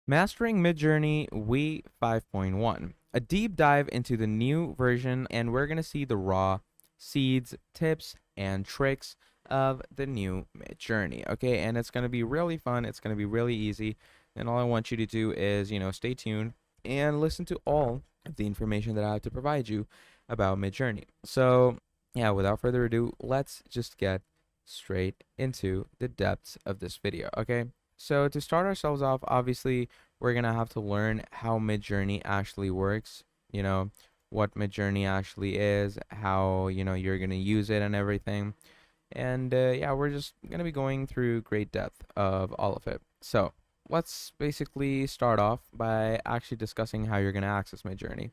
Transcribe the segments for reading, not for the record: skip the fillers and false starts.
Mastering Midjourney v5.1, a deep dive into the new version, and we're going to see the raw seeds, tips, and tricks of the new Midjourney. Okay, and it's going to be really fun, it's going to be really easy, and all I want you to do is, stay tuned and listen to all of the information that I have to provide you about Midjourney. So, yeah, without further ado, let's just get straight into the depths of this video. Okay, so to start ourselves off, obviously we're gonna have to learn how Midjourney actually works, you know, what Midjourney actually is, how, you're gonna use it and everything. And yeah, we're just gonna be going through great depth of all of it. So let's basically start off by actually discussing how you're gonna access Midjourney.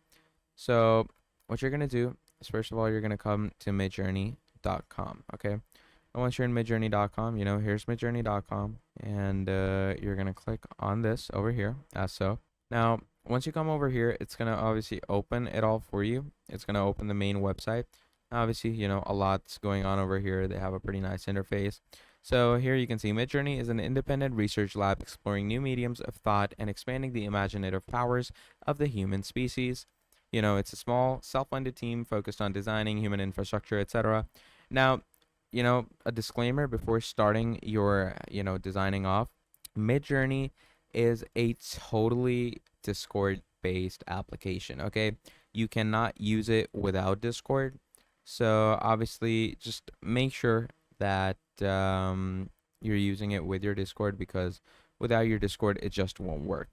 So what you're gonna do is, first of all, you're gonna come to midjourney.com, okay? And once you're in midjourney.com, here's midjourney.com, and you're gonna click on this over here, as so. Now, once you come over here, it's gonna obviously open it all for you. It's gonna open the main website. Obviously, a lot's going on over here. They have a pretty nice interface. So here you can see Midjourney is an independent research lab exploring new mediums of thought and expanding the imaginative powers of the human species. It's a small, self-funded team focused on designing human infrastructure, etc. Now, a disclaimer before starting your, designing off. Midjourney is a totally Discord based application, okay? You cannot use it without Discord. So obviously just make sure that you're using it with your Discord, because without your Discord, it just won't work.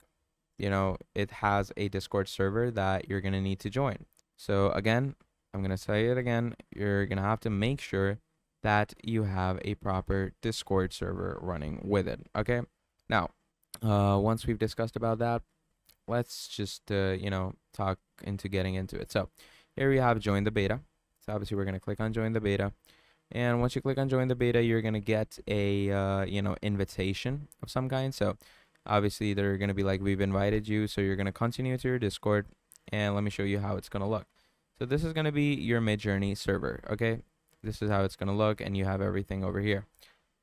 It has a Discord server that you're going to need to join. So again, I'm going to say it again. You're going to have to make sure that you have a proper Discord server running with it. Okay. Now, once we've discussed about that, let's just, talk into getting into it. So here we have join the beta. So obviously we're going to click on join the beta. And once you click on join the beta, you're going to get a, invitation of some kind. So obviously they're going to be like, we've invited you. So you're going to continue to your Discord, and let me show you how it's going to look. So this is going to be your Midjourney server. Okay. This is how it's going to look, and you have everything over here.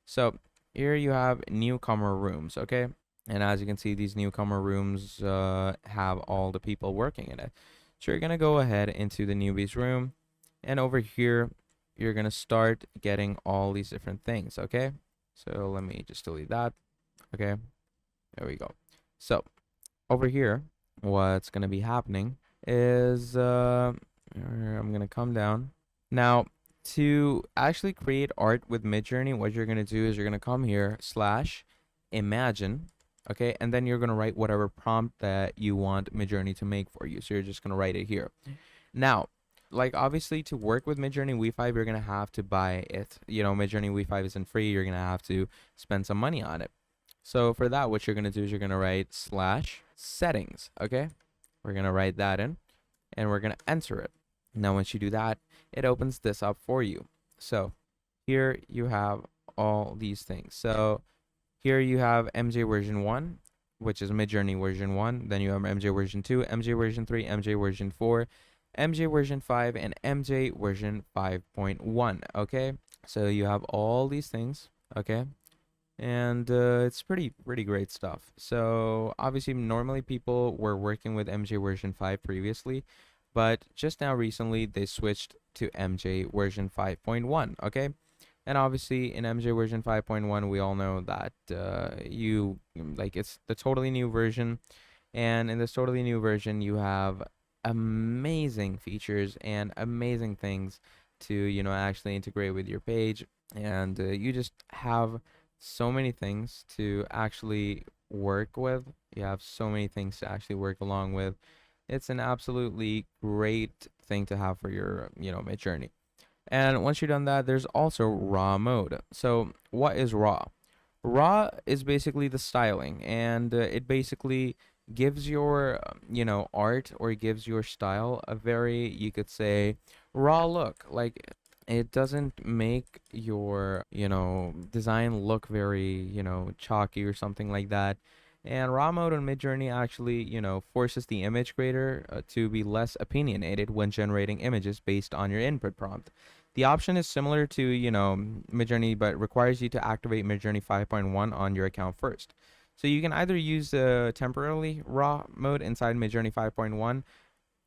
So here you have newcomer rooms, okay? And as you can see, these newcomer rooms have all the people working in it. So you're going to go ahead into the newbies room, and over here, you're going to start getting all these different things, okay? So let me just delete that, okay? There we go. So over here, what's going to be happening is I'm going to come down. Now, to actually create art with Midjourney, what you're going to do is you're going to come here /imagine, okay? And then you're going to write whatever prompt that you want Midjourney to make for you. So you're just going to write it here. Now, like obviously to work with Midjourney v5, you're going to have to buy it. Midjourney v5 isn't free. You're going to have to spend some money on it. So for that, what you're going to do is you're going to write /settings, okay? We're going to write that in, and we're going to enter it. Now, once you do that, it opens this up for you. So here you have all these things. So here you have MJ version 1, which is Midjourney version 1. Then you have MJ version 2, MJ version 3, MJ version 4, MJ version 5, and MJ version 5.1. Okay, so you have all these things. Okay, and it's pretty great stuff. So obviously normally people were working with MJ version 5 previously, but just now recently they switched to MJ version 5.1, okay? And obviously in MJ version 5.1, we all know that it's the totally new version, and in this totally new version you have amazing features and amazing things to actually integrate with your page, and you just have so many things to actually work with. You have so many things to actually work along with. It's an absolutely great thing to have for your, Midjourney. And once you've done that, there's also raw mode. So what is raw? Raw is basically the styling, and it basically gives your, art, or gives your style a very, you could say, raw look. Like, it doesn't make your, design look very, chalky or something like that. And raw mode on Midjourney actually, forces the image creator to be less opinionated when generating images based on your input prompt. The option is similar to, Midjourney, but requires you to activate Midjourney 5.1 on your account first. So you can either use temporarily raw mode inside Midjourney 5.1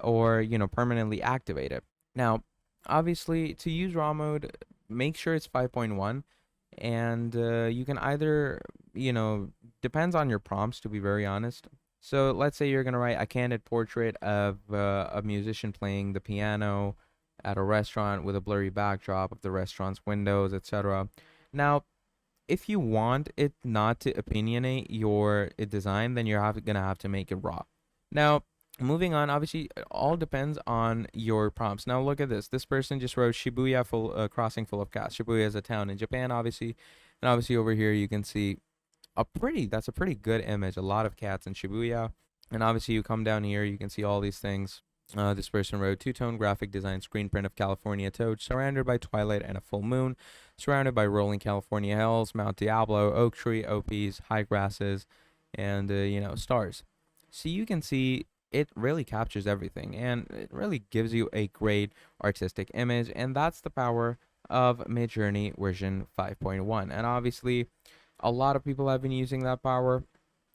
or, permanently activate it. Now, obviously, to use raw mode, make sure it's 5.1, and you can either, depends on your prompts, to be very honest. So let's say you're gonna write a candid portrait of a musician playing the piano at a restaurant with a blurry backdrop of the restaurant's windows, etc. Now, if you want it not to opinionate your design, then gonna have to make it raw. Now, moving on, obviously, it all depends on your prompts. Now, look at this. This person just wrote Shibuya crossing full of cats. Shibuya is a town in Japan, obviously, and obviously over here you can see that's a pretty good image. A lot of cats in Shibuya, and obviously you come down here, you can see all these things. This person wrote two-tone graphic design screen print of California toads surrounded by twilight and a full moon, surrounded by rolling California hills, Mount Diablo, oak tree, opies, high grasses, and stars. So you can see it really captures everything, and it really gives you a great artistic image, and that's the power of Midjourney version 5.1. And obviously, a lot of people have been using that power.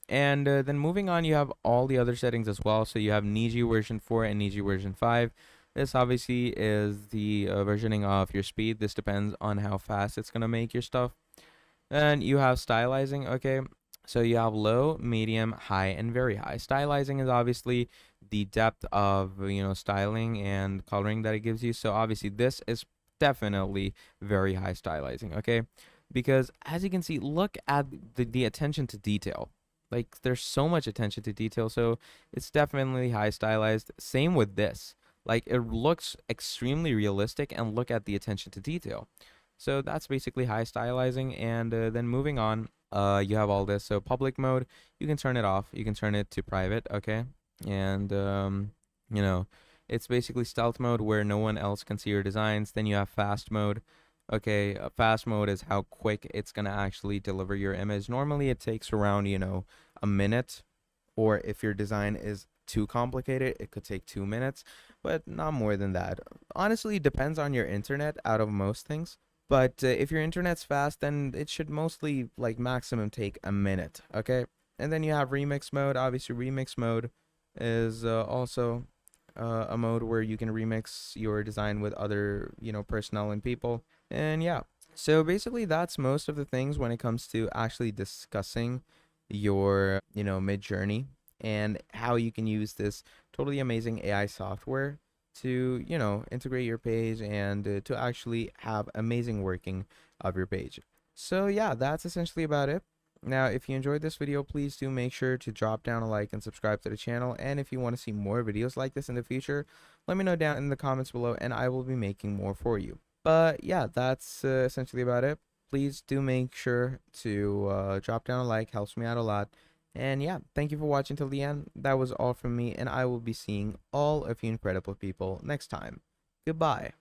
And then moving on, you have all the other settings as well. So you have Niji version 4 and Niji version 5. This obviously is the versioning of your speed. This depends on how fast it's going to make your stuff. And you have stylizing, okay? So you have low, medium, high, and very high. Stylizing is obviously the depth of, styling and coloring that it gives you. So obviously this is definitely very high stylizing, okay? Because as you can see, look at the attention to detail. Like there's so much attention to detail, so it's definitely high stylized. Same with this. Like it looks extremely realistic, and look at the attention to detail. So that's basically high stylizing. And then moving on, you have all this. So public mode, you can turn it off. You can turn it to private, okay? And you know, it's basically stealth mode where no one else can see your designs. Then you have fast mode. Okay, fast mode is how quick it's gonna actually deliver your image. Normally it takes around, a minute, or if your design is too complicated, it could take 2 minutes, but not more than that. Honestly, it depends on your internet out of most things. But if your internet's fast, then it should mostly like maximum take a minute, okay? And then you have remix mode. Obviously, remix mode is also a mode where you can remix your design with other, personnel and people. And yeah, so basically that's most of the things when it comes to actually discussing your, Midjourney and how you can use this totally amazing AI software to, integrate your page and to actually have amazing working of your page. So yeah, that's essentially about it. Now, if you enjoyed this video, please do make sure to drop down a like and subscribe to the channel. And if you want to see more videos like this in the future, let me know down in the comments below and I will be making more for you. But yeah, that's essentially about it. Please do make sure to drop down a like, helps me out a lot. And yeah, thank you for watching till the end. That was all from me, and I will be seeing all of you incredible people next time. Goodbye.